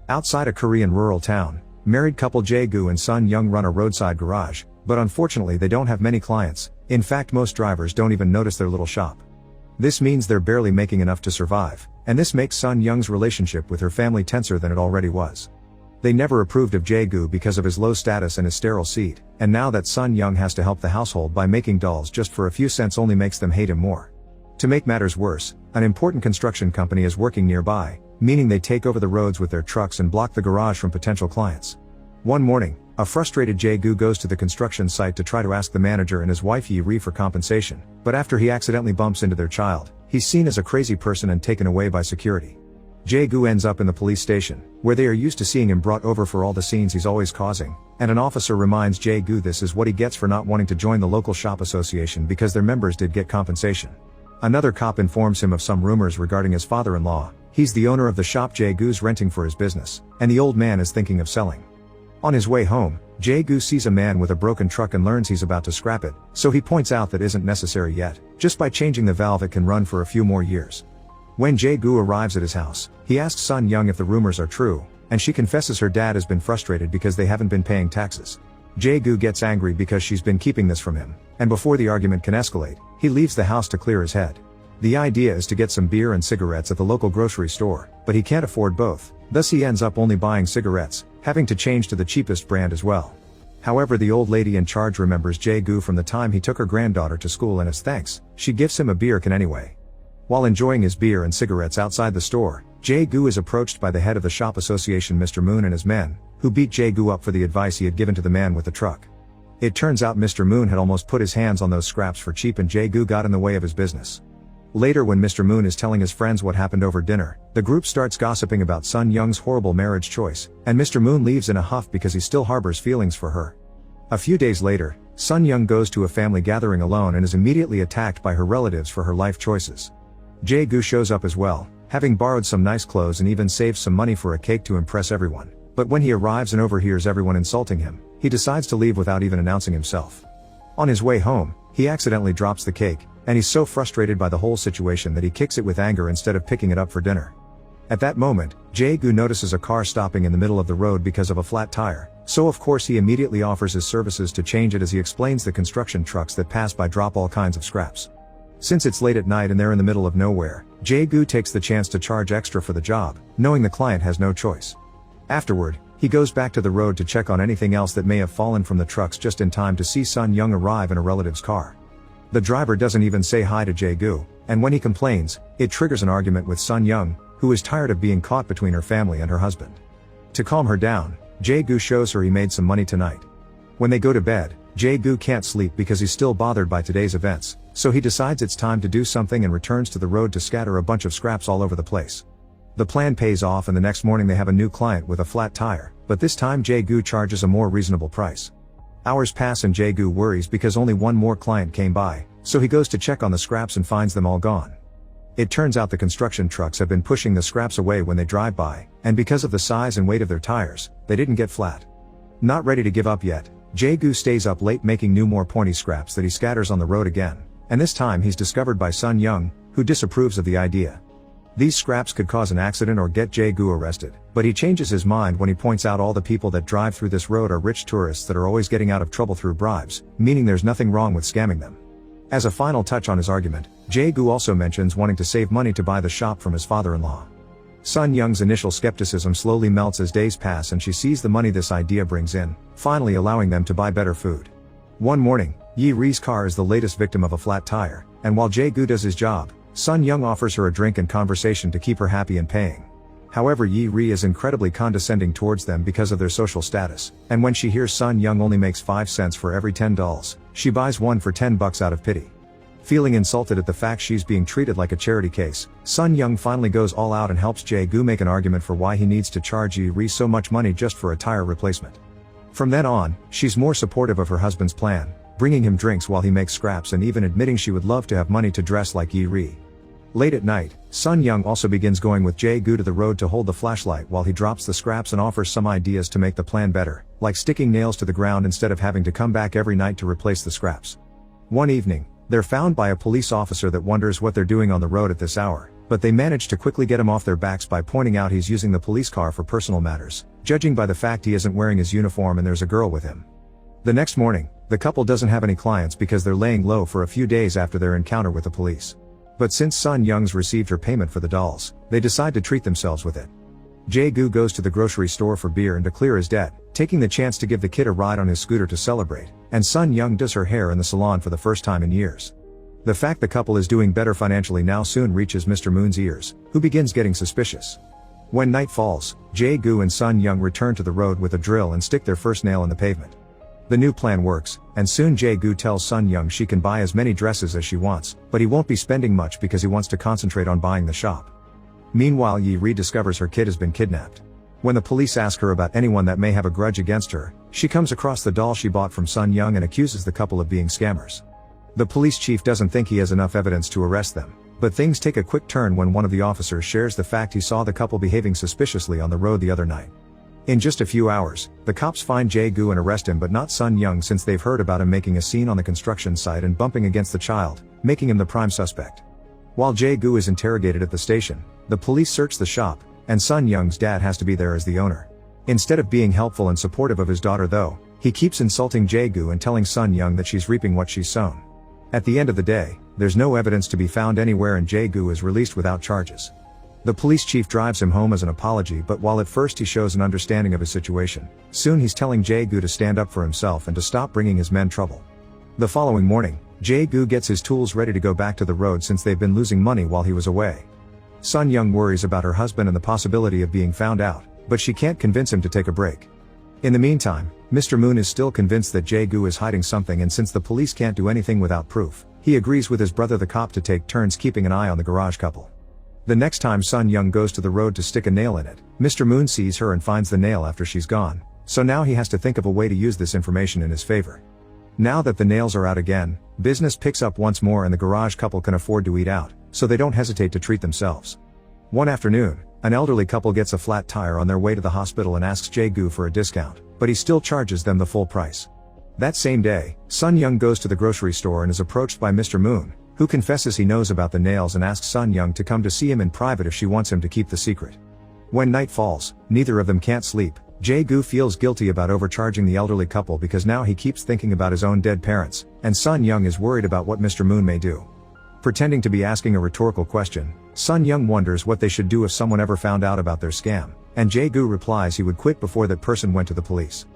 Outside a Korean rural town, married couple Jae-gu and Sun Young run a roadside garage, but unfortunately they don't have many clients. In fact, most drivers don't even notice their little shop. This means they're barely making enough to survive, and this makes Sun Young's relationship with her family tenser than it already was. They never approved of Jae-gu because of his low status and his sterile seed, and now that Sun Young has to help the household by making dolls just for a few cents only makes them hate him more. To make matters worse, an important construction company is working nearby, meaning they take over the roads with their trucks and block the garage from potential clients. One morning, a frustrated Jae-gu goes to the construction site to try to ask the manager and his wife Yi-ri for compensation, but after he accidentally bumps into their child, he's seen as a crazy person and taken away by security. Jae-gu ends up in the police station, where they are used to seeing him brought over for all the scenes he's always causing, and an officer reminds Jae-gu this is what he gets for not wanting to join the local shop association because their members did get compensation. Another cop informs him of some rumors regarding his father-in-law. He's the owner of the shop Jae-gu's renting for his business, and the old man is thinking of selling. On his way home, Jae-gu sees a man with a broken truck and learns he's about to scrap it, so he points out that isn't necessary yet. Just by changing the valve it can run for a few more years. When Jae-gu arrives at his house, he asks Sun Young if the rumors are true, and she confesses her dad has been frustrated because they haven't been paying taxes. Jae-gu gets angry because she's been keeping this from him, and before the argument can escalate, he leaves the house to clear his head. The idea is to get some beer and cigarettes at the local grocery store, but he can't afford both, thus he ends up only buying cigarettes, having to change to the cheapest brand as well. However, the old lady in charge remembers Jae-gu from the time he took her granddaughter to school, and as thanks, she gives him a beer can anyway. While enjoying his beer and cigarettes outside the store, Jae-gu is approached by the head of the shop association Mr. Moon and his men, who beat Jae-gu up for the advice he had given to the man with the truck. It turns out Mr. Moon had almost put his hands on those scraps for cheap and Jae-gu got in the way of his business. Later, when Mr. Moon is telling his friends what happened over dinner, the group starts gossiping about Sun Young's horrible marriage choice, and Mr. Moon leaves in a huff because he still harbors feelings for her. A few days later, Sun Young goes to a family gathering alone and is immediately attacked by her relatives for her life choices. Jae-gu shows up as well, having borrowed some nice clothes and even saved some money for a cake to impress everyone. But when he arrives and overhears everyone insulting him, he decides to leave without even announcing himself. On his way home, he accidentally drops the cake, and he's so frustrated by the whole situation that he kicks it with anger instead of picking it up for dinner. At that moment, Jae-gu notices a car stopping in the middle of the road because of a flat tire, so of course he immediately offers his services to change it as he explains the construction trucks that pass by drop all kinds of scraps. Since it's late at night and they're in the middle of nowhere, Jae-gu takes the chance to charge extra for the job, knowing the client has no choice. Afterward, he goes back to the road to check on anything else that may have fallen from the trucks just in time to see Sun Young arrive in a relative's car. The driver doesn't even say hi to Jae-gu, and when he complains, it triggers an argument with Sun Young, who is tired of being caught between her family and her husband. To calm her down, Jae-gu shows her he made some money tonight. When they go to bed, Jae-gu can't sleep because he's still bothered by today's events, so he decides it's time to do something and returns to the road to scatter a bunch of scraps all over the place. The plan pays off and the next morning they have a new client with a flat tire, but this time Jae-gu charges a more reasonable price. Hours pass and Jae-gu worries because only one more client came by, so he goes to check on the scraps and finds them all gone. It turns out the construction trucks have been pushing the scraps away when they drive by, and because of the size and weight of their tires, they didn't get flat. Not ready to give up yet, Jae-gu stays up late making more pointy scraps that he scatters on the road again, and this time he's discovered by Sun Young, who disapproves of the idea. These scraps could cause an accident or get Jae-gu arrested, but he changes his mind when he points out all the people that drive through this road are rich tourists that are always getting out of trouble through bribes, meaning there's nothing wrong with scamming them. As a final touch on his argument, Jae-gu also mentions wanting to save money to buy the shop from his father-in-law. Sun Young's initial skepticism slowly melts as days pass and she sees the money this idea brings in, finally allowing them to buy better food. One morning, Yi-ri's car is the latest victim of a flat tire, and while Jae-gu does his job, Sun Young offers her a drink and conversation to keep her happy and paying. However, Yi-ri is incredibly condescending towards them because of their social status, and when she hears Sun Young only makes 5 cents for every 10 dolls, she buys one for $10 out of pity. Feeling insulted at the fact she's being treated like a charity case, Sun Young finally goes all out and helps Jae-gu make an argument for why he needs to charge Yi-ri so much money just for a tire replacement. From then on, she's more supportive of her husband's plan, bringing him drinks while he makes scraps and even admitting she would love to have money to dress like Yi-ri. Late at night, Sun Young also begins going with Jae-gu to the road to hold the flashlight while he drops the scraps and offers some ideas to make the plan better, like sticking nails to the ground instead of having to come back every night to replace the scraps. One evening, they're found by a police officer that wonders what they're doing on the road at this hour, but they manage to quickly get him off their backs by pointing out he's using the police car for personal matters, judging by the fact he isn't wearing his uniform and there's a girl with him. The next morning, the couple doesn't have any clients because they're laying low for a few days after their encounter with the police. But since Sun Young's received her payment for the dolls, they decide to treat themselves with it. Jae-gu goes to the grocery store for beer and to clear his debt, taking the chance to give the kid a ride on his scooter to celebrate, and Sun Young does her hair in the salon for the first time in years. The fact the couple is doing better financially now soon reaches Mr. Moon's ears, who begins getting suspicious. When night falls, Jae-gu and Sun Young return to the road with a drill and stick their first nail in the pavement. The new plan works, and soon Jae-gu tells Sun Young she can buy as many dresses as she wants, but he won't be spending much because he wants to concentrate on buying the shop. Meanwhile, Yi rediscovers her kid has been kidnapped. When the police ask her about anyone that may have a grudge against her, she comes across the doll she bought from Sun Young and accuses the couple of being scammers. The police chief doesn't think he has enough evidence to arrest them, but things take a quick turn when one of the officers shares the fact he saw the couple behaving suspiciously on the road the other night. In just a few hours, the cops find Jae-gu and arrest him, but not Sun Young, since they've heard about him making a scene on the construction site and bumping against the child, making him the prime suspect. While Jae-gu is interrogated at the station, the police search the shop, and Sun Young's dad has to be there as the owner. Instead of being helpful and supportive of his daughter though, he keeps insulting Jae-gu and telling Sun Young that she's reaping what she's sown. At the end of the day, there's no evidence to be found anywhere and Jae-gu is released without charges. The police chief drives him home as an apology, but while at first he shows an understanding of his situation, soon he's telling Jae-gu to stand up for himself and to stop bringing his men trouble. The following morning, Jae-gu gets his tools ready to go back to the road since they've been losing money while he was away. Sun Young worries about her husband and the possibility of being found out, but she can't convince him to take a break. In the meantime, Mr. Moon is still convinced that Jae-gu is hiding something, and since the police can't do anything without proof, he agrees with his brother the cop to take turns keeping an eye on the garage couple. The next time Sun Young goes to the road to stick a nail in it, Mr. Moon sees her and finds the nail after she's gone, so now he has to think of a way to use this information in his favor. Now that the nails are out again, business picks up once more and the garage couple can afford to eat out, so they don't hesitate to treat themselves. One afternoon, an elderly couple gets a flat tire on their way to the hospital and asks Jae-gu for a discount, but he still charges them the full price. That same day, Sun Young goes to the grocery store and is approached by Mr. Moon, who confesses he knows about the nails and asks Sun Young to come to see him in private if she wants him to keep the secret. When night falls, neither of them can't sleep. Jae-gu feels guilty about overcharging the elderly couple because now he keeps thinking about his own dead parents, and Sun Young is worried about what Mr. Moon may do. Pretending to be asking a rhetorical question, Sun Young wonders what they should do if someone ever found out about their scam, and Jae-gu replies he would quit before that person went to the police.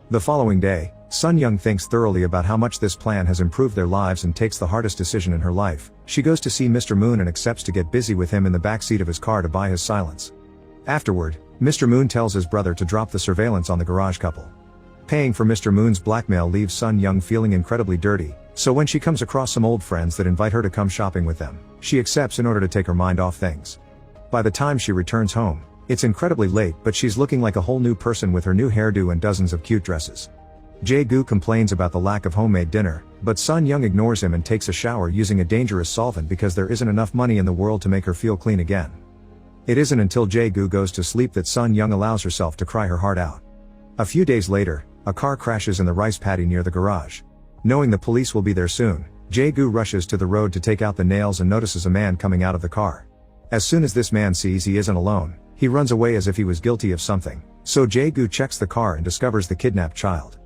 The following day, Sun Young thinks thoroughly about how much this plan has improved their lives and takes the hardest decision in her life. She goes to see Mr. Moon and accepts to get busy with him in the backseat of his car to buy his silence. Afterward, Mr. Moon tells his brother to drop the surveillance on the garage couple. Paying for Mr. Moon's blackmail leaves Sun Young feeling incredibly dirty, so when she comes across some old friends that invite her to come shopping with them, she accepts in order to take her mind off things. By the time she returns home, it's incredibly late, but she's looking like a whole new person with her new hairdo and dozens of cute dresses. Jae-gu complains about the lack of homemade dinner, but Sun Young ignores him and takes a shower using a dangerous solvent because there isn't enough money in the world to make her feel clean again. It isn't until Jae-gu goes to sleep that Sun Young allows herself to cry her heart out. A few days later, a car crashes in the rice paddy near the garage. Knowing the police will be there soon, Jae-gu rushes to the road to take out the nails and notices a man coming out of the car. As soon as this man sees he isn't alone, he runs away as if he was guilty of something, so Jae-gu checks the car and discovers the kidnapped child.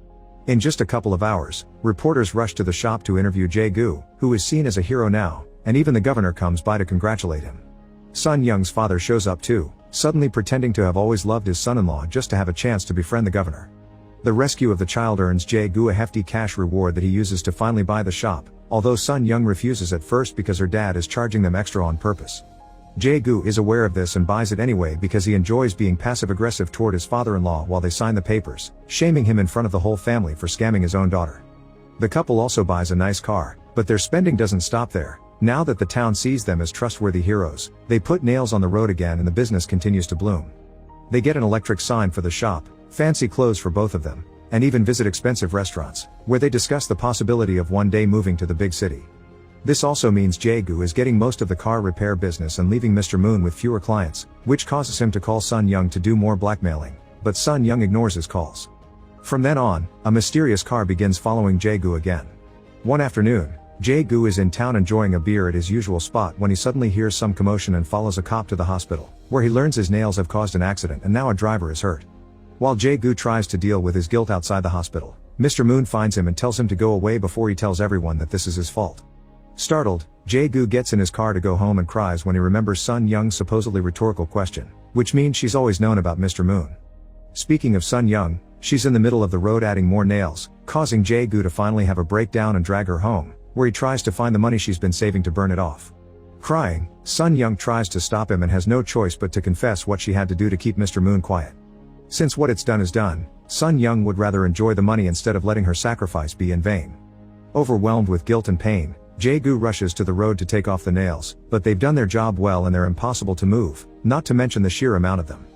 In just a couple of hours, reporters rush to the shop to interview Jae-gu, who is seen as a hero now, and even the governor comes by to congratulate him. Sun Young's father shows up too, suddenly pretending to have always loved his son-in-law just to have a chance to befriend the governor. The rescue of the child earns Jae-gu a hefty cash reward that he uses to finally buy the shop, although Sun Young refuses at first because her dad is charging them extra on purpose. Jae-gu is aware of this and buys it anyway because he enjoys being passive-aggressive toward his father-in-law while they sign the papers, shaming him in front of the whole family for scamming his own daughter. The couple also buys a nice car, but their spending doesn't stop there. Now that the town sees them as trustworthy heroes, they put nails on the road again and the business continues to bloom. They get an electric sign for the shop, fancy clothes for both of them, and even visit expensive restaurants, where they discuss the possibility of one day moving to the big city. This also means Jae-gu is getting most of the car repair business and leaving Mr. Moon with fewer clients, which causes him to call Sun Young to do more blackmailing, but Sun Young ignores his calls. From then on, a mysterious car begins following Jae-gu again. One afternoon, Jae-gu is in town enjoying a beer at his usual spot when he suddenly hears some commotion and follows a cop to the hospital, where he learns his nails have caused an accident and now a driver is hurt. While Jae-gu tries to deal with his guilt outside the hospital, Mr. Moon finds him and tells him to go away before he tells everyone that this is his fault. Startled, Jae-gu gets in his car to go home and cries when he remembers Sun Young's supposedly rhetorical question, which means she's always known about Mr. Moon. Speaking of Sun Young, she's in the middle of the road adding more nails, causing Jae-gu to finally have a breakdown and drag her home, where he tries to find the money she's been saving to burn it off. Crying, Sun Young tries to stop him and has no choice but to confess what she had to do to keep Mr. Moon quiet. Since what it's done is done, Sun Young would rather enjoy the money instead of letting her sacrifice be in vain. Overwhelmed with guilt and pain, Jae-gu rushes to the road to take off the nails, but they've done their job well and they're impossible to move, not to mention the sheer amount of them.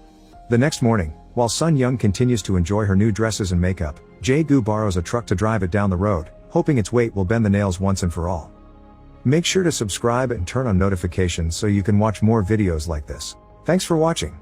The next morning, while Sun Young continues to enjoy her new dresses and makeup, Jae-gu borrows a truck to drive it down the road, hoping its weight will bend the nails once and for all. Make sure to subscribe and turn on notifications so you can watch more videos like this. Thanks for watching.